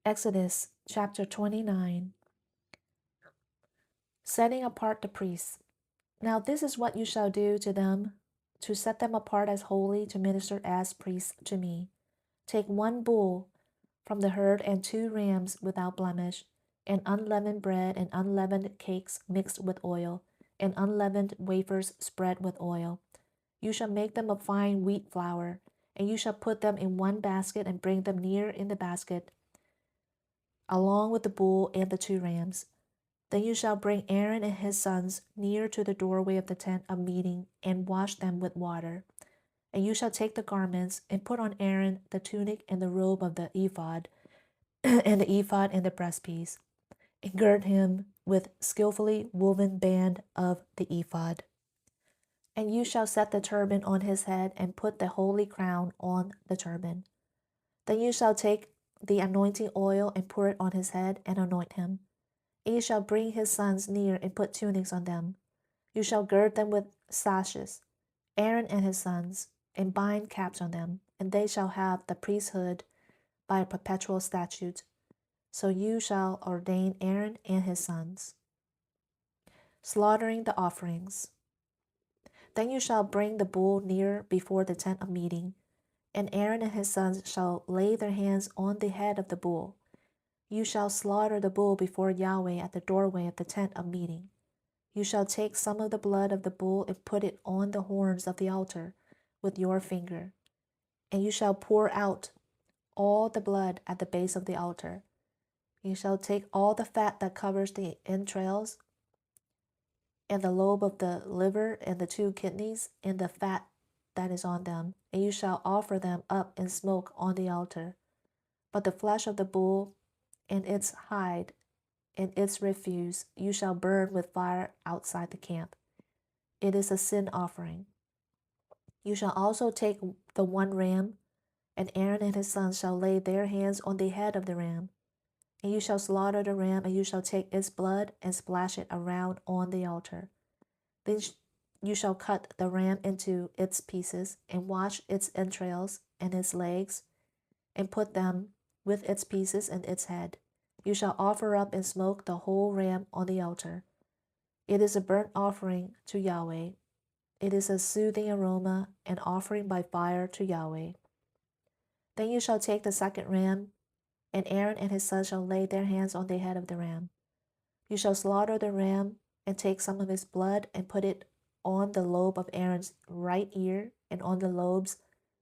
Exodus chapter 29. Setting apart the priests. Now this is what you shall do to them, to set them apart as holy, to minister as priests to me. Take 1 bull from the herd and 2 rams without blemish, and unleavened bread and unleavened cakes mixed with oil, and unleavened wafers spread with oil. You shall make them of fine wheat flour, and you shall put them in 1 basket and bring them near in the basket, along with the bull and the 2 rams. Then you shall bring Aaron and his sons near to the doorway of the tent of meeting and wash them with water. And you shall take the garments and put on Aaron the tunic and the robe of the ephod, and the ephod and the breastpiece, and gird him with skillfully woven band of the ephod. And you shall set the turban on his head and put the holy crown on the turban. Then you shall take the anointing oil and pour it on his head and anoint him. And you shall bring his sons near and put tunics on them. You shall gird them with sashes, Aaron and his sons, and bind caps on them, and they shall have the priesthood by a perpetual statute. So you shall ordain Aaron and his sons. Slaughtering the offerings. Then you shall bring the bull near before the tent of meeting, and Aaron and his sons shall lay their hands on the head of the bull. You shall slaughter the bull before Yahweh at the doorway of the tent of meeting. You shall take some of the blood of the bull and put it on the horns of the altar with your finger. And you shall pour out all the blood at the base of the altar. You shall take all the fat that covers the entrails, and the lobe of the liver, and the 2 kidneys, and the fat that is on them, and you shall offer them up in smoke on the altar. But the flesh of the bull and its hide and its refuse you shall burn with fire outside the camp. It is a sin offering. You shall also take the 1 ram, and Aaron and his sons shall lay their hands on the head of the ram. And you shall slaughter the ram, and you shall take its blood and splash it around on the altar. Then you shall cut the ram into its pieces, and wash its entrails and its legs, and put them with its pieces and its head. You shall offer up in smoke the whole ram on the altar. It is a burnt offering to Yahweh. It is a soothing aroma, an offering by fire to Yahweh. Then you shall take the 2nd ram, and Aaron and his sons shall lay their hands on the head of the ram. You shall slaughter the ram, and take some of his blood, and put it on the lobe of Aaron's right ear, and on the lobes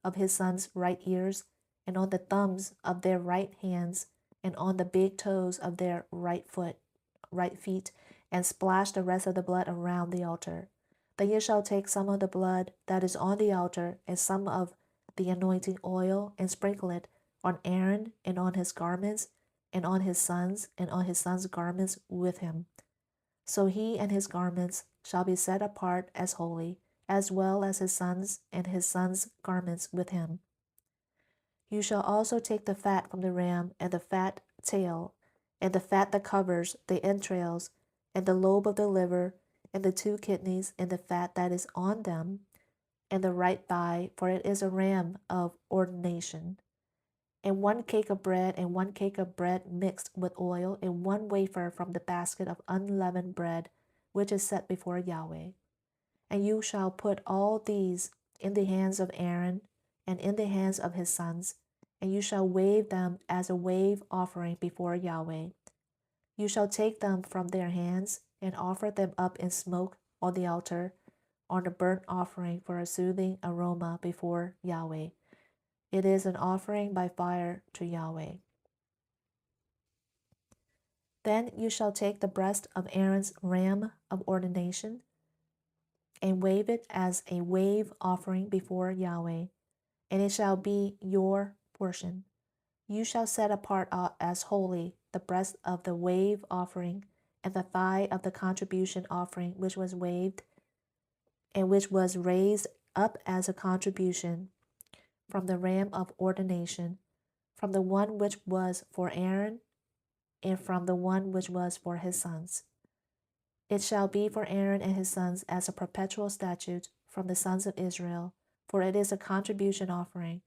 of his sons' right ears, and on the thumbs of their right hands, and on the big toes of their right feet, and splash the rest of the blood around the altar. Then you shall take some of the blood that is on the altar, and some of the anointing oil, and sprinkle it on Aaron, and on his garments, and on his sons, and on his sons' garments with him. So he and his garments shall be set apart as holy, as well as his sons and his sons' garments with him. You shall also take the fat from the ram, and the fat tail, and the fat that covers the entrails, and the lobe of the liver, and the 2 kidneys, and the fat that is on them, and the right thigh, for it is a ram of ordination. And 1 cake of bread, and 1 cake of bread mixed with oil, and 1 wafer from the basket of unleavened bread, which is set before Yahweh. And you shall put all these in the hands of Aaron, and in the hands of his sons, and you shall wave them as a wave offering before Yahweh. You shall take them from their hands, and offer them up in smoke on the altar, on a burnt offering for a soothing aroma before Yahweh. It is an offering by fire to Yahweh. Then you shall take the breast of Aaron's ram of ordination, and wave it as a wave offering before Yahweh, and it shall be your portion. You shall set apart as holy the breast of the wave offering, and the thigh of the contribution offering which was waved, and which was raised up as a contribution from the ram of ordination, from the one which was for Aaron, and from the one which was for his sons. It shall be for Aaron and his sons as a perpetual statute from the sons of Israel, for it is a contribution offering,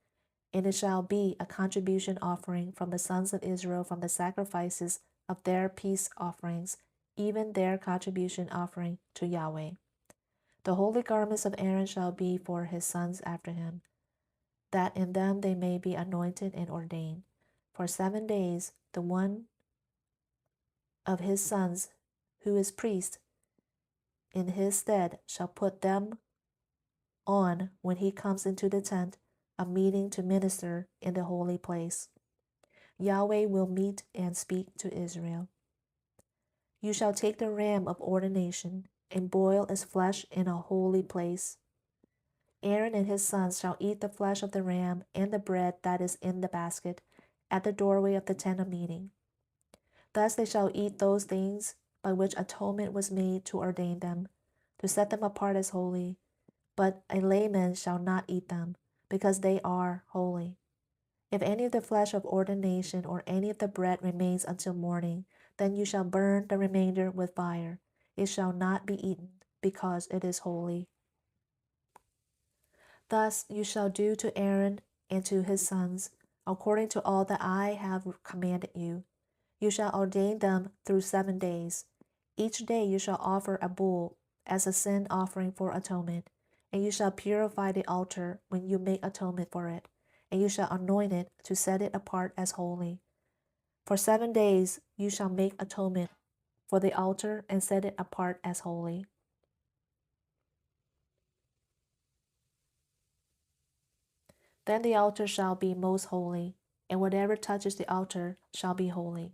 And it shall be a contribution offering from the sons of Israel from the sacrifices of their peace offerings, even their contribution offering to Yahweh. The holy garments of Aaron shall be for his sons after him, that in them they may be anointed and ordained. For 7 days the one of his sons who is priest in his stead shall put them on when he comes into the tent of meeting to minister in the holy place. Yahweh will meet and speak to Israel. You shall take the ram of ordination and boil its flesh in a holy place. Aaron and his sons shall eat the flesh of the ram and the bread that is in the basket at the doorway of the tent of meeting. Thus they shall eat those things by which atonement was made to ordain them, to set them apart as holy. But a layman shall not eat them, because they are holy. If any of the flesh of ordination or any of the bread remains until morning, then you shall burn the remainder with fire. It shall not be eaten, because it is holy. Thus you shall do to Aaron and to his sons, according to all that I have commanded you. You shall ordain them through 7 days. Each day you shall offer a bull as a sin offering for atonement, and you shall purify the altar when you make atonement for it, and you shall anoint it to set it apart as holy. For 7 days you shall make atonement for the altar and set it apart as holy. Then the altar shall be most holy, and whatever touches the altar shall be holy.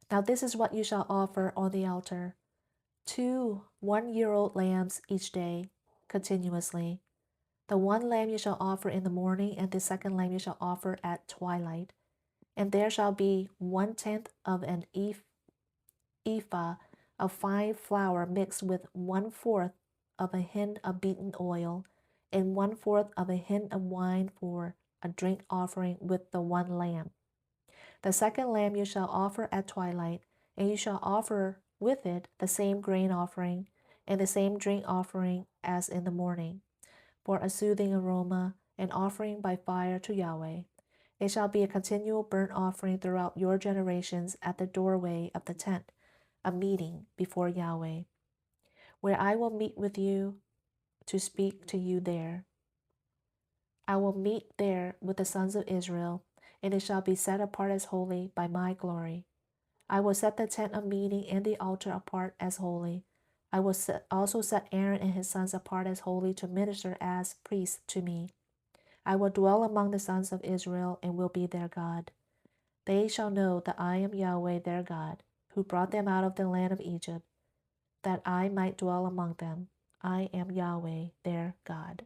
Now this is what you shall offer on the altar: 2 one-year-old lambs each day, continuously. The one lamb you shall offer in the morning, and the second lamb you shall offer at twilight. And there shall be 1/10 of an ephah of fine flour mixed with 1/4 of a hin of beaten oil, and 1/4 of a hin of wine for a drink offering with the one lamb. The second lamb you shall offer at twilight, and you shall offer with it the same grain offering and the same drink offering as in the morning, for a soothing aroma, an offering by fire to Yahweh. It shall be a continual burnt offering throughout your generations at the doorway of the tent, a meeting before Yahweh, where I will meet with you to speak to you there. I will meet there with the sons of Israel, and it shall be set apart as holy by my glory. I will set the tent of meeting and the altar apart as holy. I will also set Aaron and his sons apart as holy to minister as priests to me. I will dwell among the sons of Israel and will be their God. They shall know that I am Yahweh their God, who brought them out of the land of Egypt, that I might dwell among them. I am Yahweh their God.